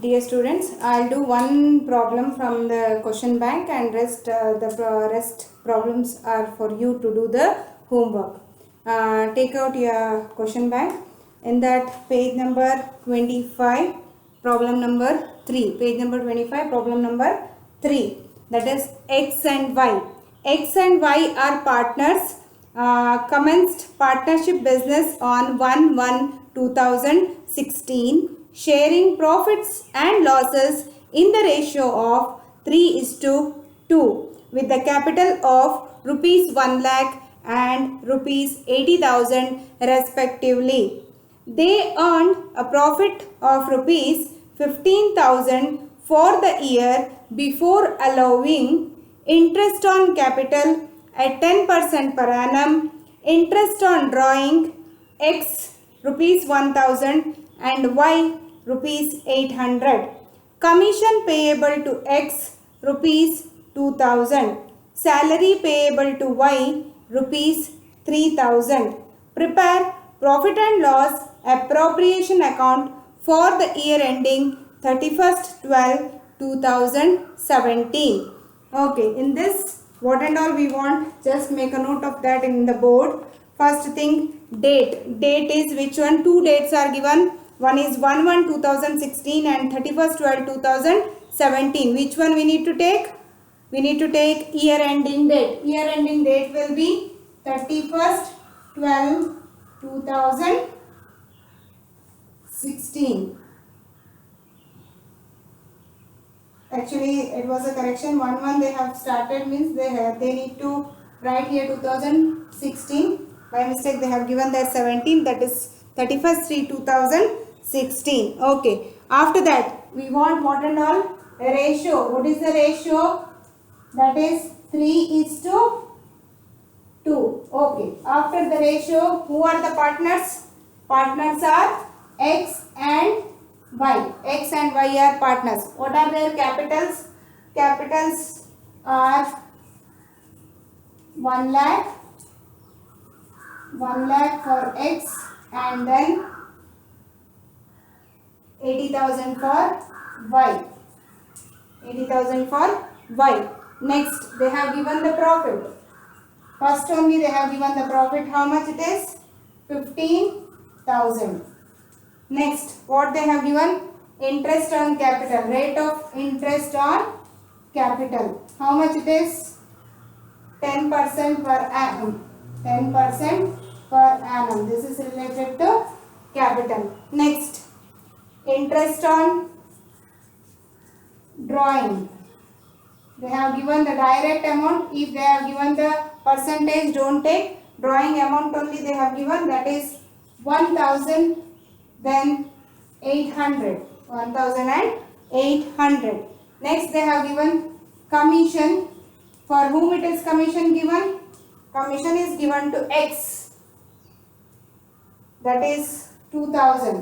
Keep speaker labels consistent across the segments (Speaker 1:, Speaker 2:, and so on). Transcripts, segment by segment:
Speaker 1: Dear students, I'll do one problem from the question bank and rest problems are for you to do the homework. Take out your question bank. In that page number 25, problem number 3. Page number 25, problem number 3. That is X and Y. X and Y are partners. Commenced partnership business on 1/1/2016. Sharing profits and losses in the ratio of 3:2 with the capital of rupees 1 lakh and rupees 80,000 respectively. They earned a profit of rupees 15,000 for the year before allowing interest on capital at 10% per annum, interest on drawing X rupees 1,000 and Y rupees 800. Commission payable to X rupees 2,000. Salary payable to Y rupees 3,000. Prepare profit and loss appropriation account for the year ending 31st/12/2017. Okay, in this what and all we want, just make a note of that in the board. First thing, date. Date is which one? Two dates are given. One is 1/1/2016 and 31st/12/2017. Which one we need to take? We need to take year ending date. Year ending date will be 31st/12/2016. Actually, it was a correction. 1/1 they have started means they need to write here 2016. By mistake they have given that 17. That is 31st/3/2016. Okay. After that we want what and all? A ratio. What is the ratio? That is 3:2. Okay. After the ratio, who are the partners? Partners are X and Y. X and Y are partners. What are their capitals? Capitals are 1 lakh for X and then 80,000 for Y. 80,000 for Y. Next, they have given the profit. First only they have given the profit. How much it is? 15,000. Next, what they have given? Interest on capital. Rate of interest on capital. How much it is? 10% per annum. 10% per annum. This is related to capital. Next, interest on drawing. They have given the direct amount. If they have given the percentage, don't take. Drawing amount only they have given, that is 1,000, then 800. 1,800. Next, they have given commission. For whom it is commission given? Commission is given to X. That is 2,000.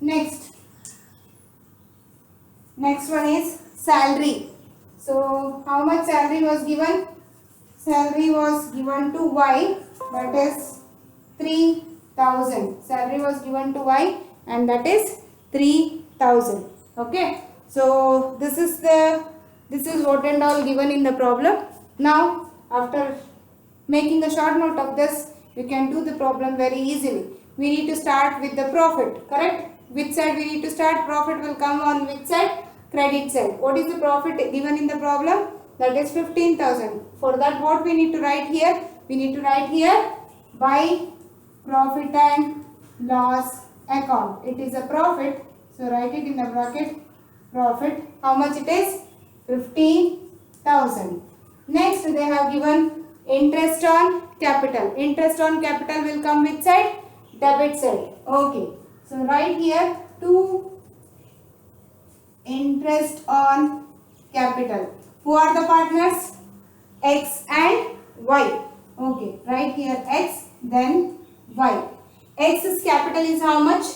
Speaker 1: Next one is salary. So, how much salary was given? Salary was given to Y. That is 3,000. Salary was given to Y and that is 3,000. Okay. So, this is what and all given in the problem. Now, after making a short note of this, you can do the problem very easily. We need to start with the profit, correct? Which side we need to start? Profit will come on which side? Credit side. What is the profit given in the problem? That is 15,000. For that, what we need to write here? We need to write here by profit and loss account. It is a profit. So, write it in the bracket. Profit. How much it is? 15,000. Next, they have given interest on capital. Interest on capital will come which side? Debit side. Okay. So, write here 2 interest on capital. Who are the partners? X and Y. Okay. Write here X, then Y. X's capital is how much?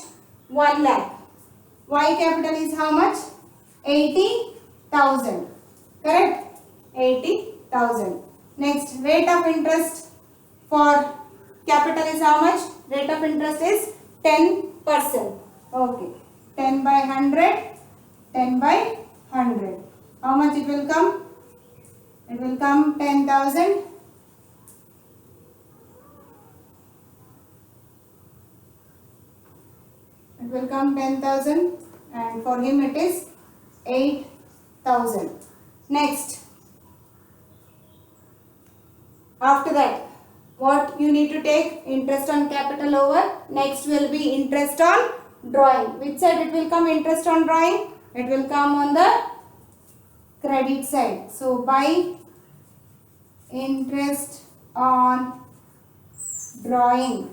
Speaker 1: 1 lakh. Y capital is how much? 80,000. Correct? 80,000. Next, rate of interest for capital is how much? Rate of interest is 10%. Okay. 10 by 100 10 by 100. How much it will come? It will come 10,000. It will come 10,000 and for him it is 8,000. Next, after that, what you need to take? Interest on capital over. Next will be interest on drawing. Which side it will come interest on drawing? It will come on the credit side. So, by interest on drawing,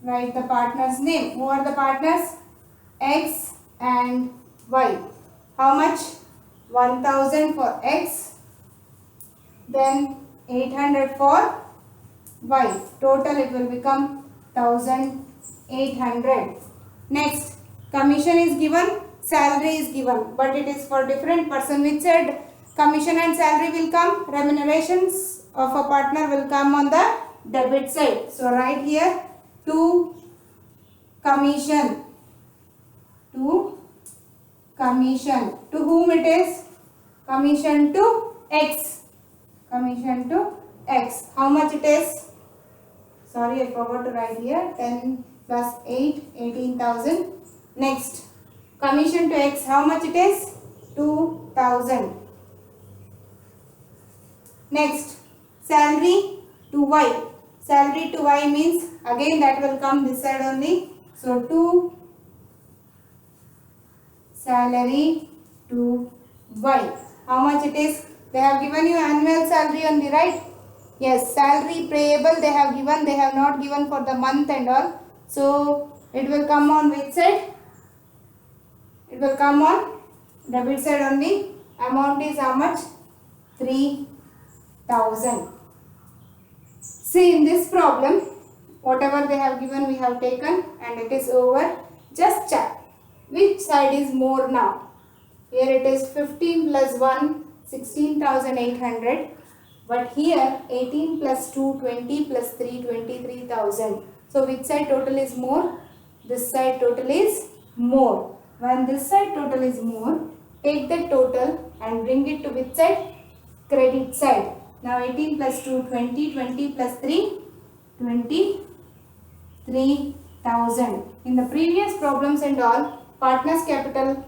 Speaker 1: write the partner's name. Who are the partners? X and Y. How much? 1,000 for X, then 800 for Y. Total it will become 1,800. Next, commission is given, salary is given, but it is for different person. Which said commission and salary will come? Remunerations of a partner will come on the debit side. So write here to commission. To commission. To whom it is? Commission to X. Commission to X. How much it is? Sorry, I forgot to write here. 10 plus 8, 18,000. Next, commission to X. How much it is? 2,000. Next, salary to Y. Salary to Y means again that will come this side only. So, to salary to Y. How much it is? They have given you annual salary only, right? Yes, salary payable they have given. They have not given for the month and all. So, it will come on which side? It will come on debit side only. Amount is how much? 3,000. See, in this problem, whatever they have given we have taken and it is over. Just check which side is more now. Here it is 15 plus 1, 16,800. But here 18 plus 2, 20 plus 3, 23,000. So which side total is more? This side total is more. When this side total is more, take the total and bring it to which side? Credit side. Now 18 plus 2, 20, 20 plus 3, 23,000. In the previous problems and all, partners capital,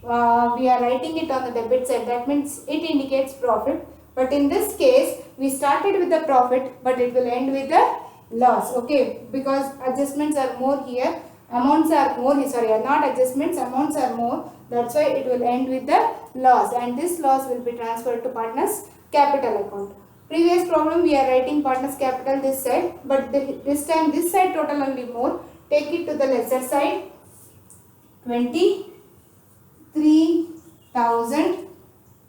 Speaker 1: we are writing it on the debit side. That means it indicates profit. But in this case, we started with the profit, but it will end with the loss. Okay, because adjustments are more here. Amounts are more, sorry, not adjustments, amounts are more. That's why it will end with the loss. And this loss will be transferred to partners capital account. Previous problem, we are writing partners capital this side. But this time, this side total only more. Take it to the lesser side. 23,000.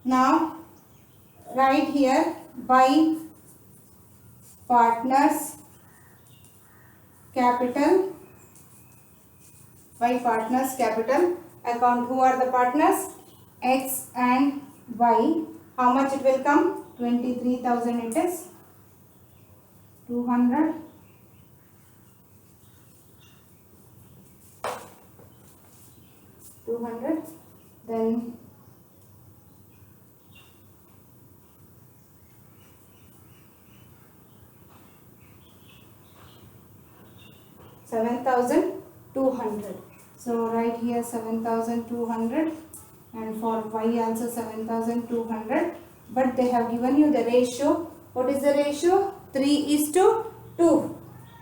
Speaker 1: Now, write here by partners capital. By partners capital account. Who are the partners? X and Y. How much it will come? 23,000 it is. 200. Then 7,200. So write here 7,200 and for Y also 7,200. But they have given you the ratio. What is the ratio? 3:2.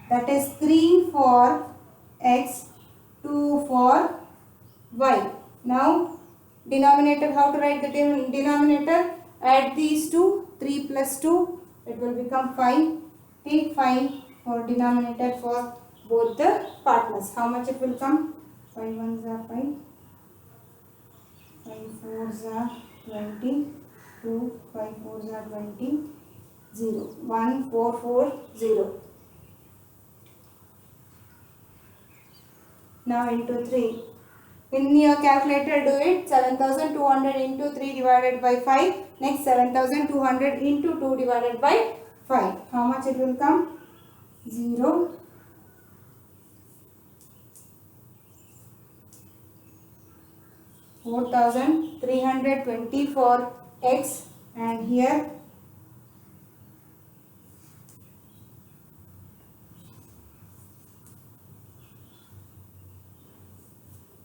Speaker 1: That is 3 for X, 2 for Y. Now denominator, how to write the denominator? Add these two. 3 plus 2, it will become 5. Take 5 for denominator for both the partners. How much it will come? 5 ones are 5. 5 fours are 20. 2, 5 fours are 20. 0. 1, 4, 4, 0. Now into 3. In your calculator do it. 7,200 into 3 divided by 5. Next 7,200 into 2 divided by 5. How much it will come? 0. 4320 for x, and here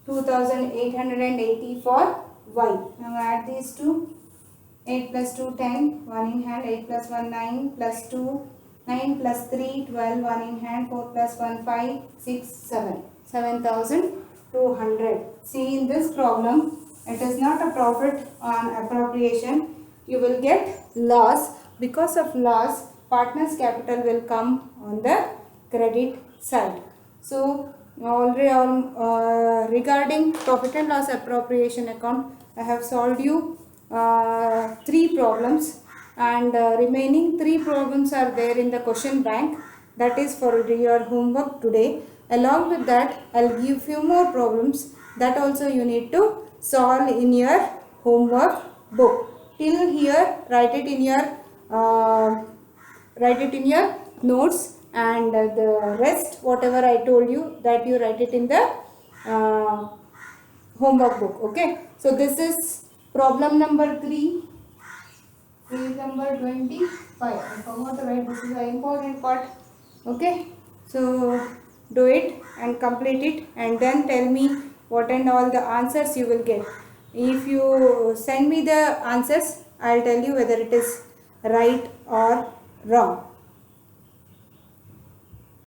Speaker 1: 2880 for y. Now add these two. 8 plus 2 10, 1 in hand, 8 plus 1 9, plus 2 9, plus 3 12, 1 in hand, 4 plus 1 5, 6 7, 7200. See, in this problem, it is not a profit on appropriation. You will get loss. Because of loss, partner's capital will come on the credit side. So already regarding profit and loss appropriation account, I have solved you 3 problems, and remaining 3 problems are there in the question bank. That is for your homework today. Along with that, I'll give few more problems that also you need to solve in your homework book. Till here, write it in your notes, and the rest whatever I told you, that you write it in the homework book. Okay, so this is problem number 3, page number 25. I forgot to write, this is an important part. Okay, so do it and complete it, and then tell me what and all the answers you will get. If you send me the answers, I'll tell you whether it is right or wrong.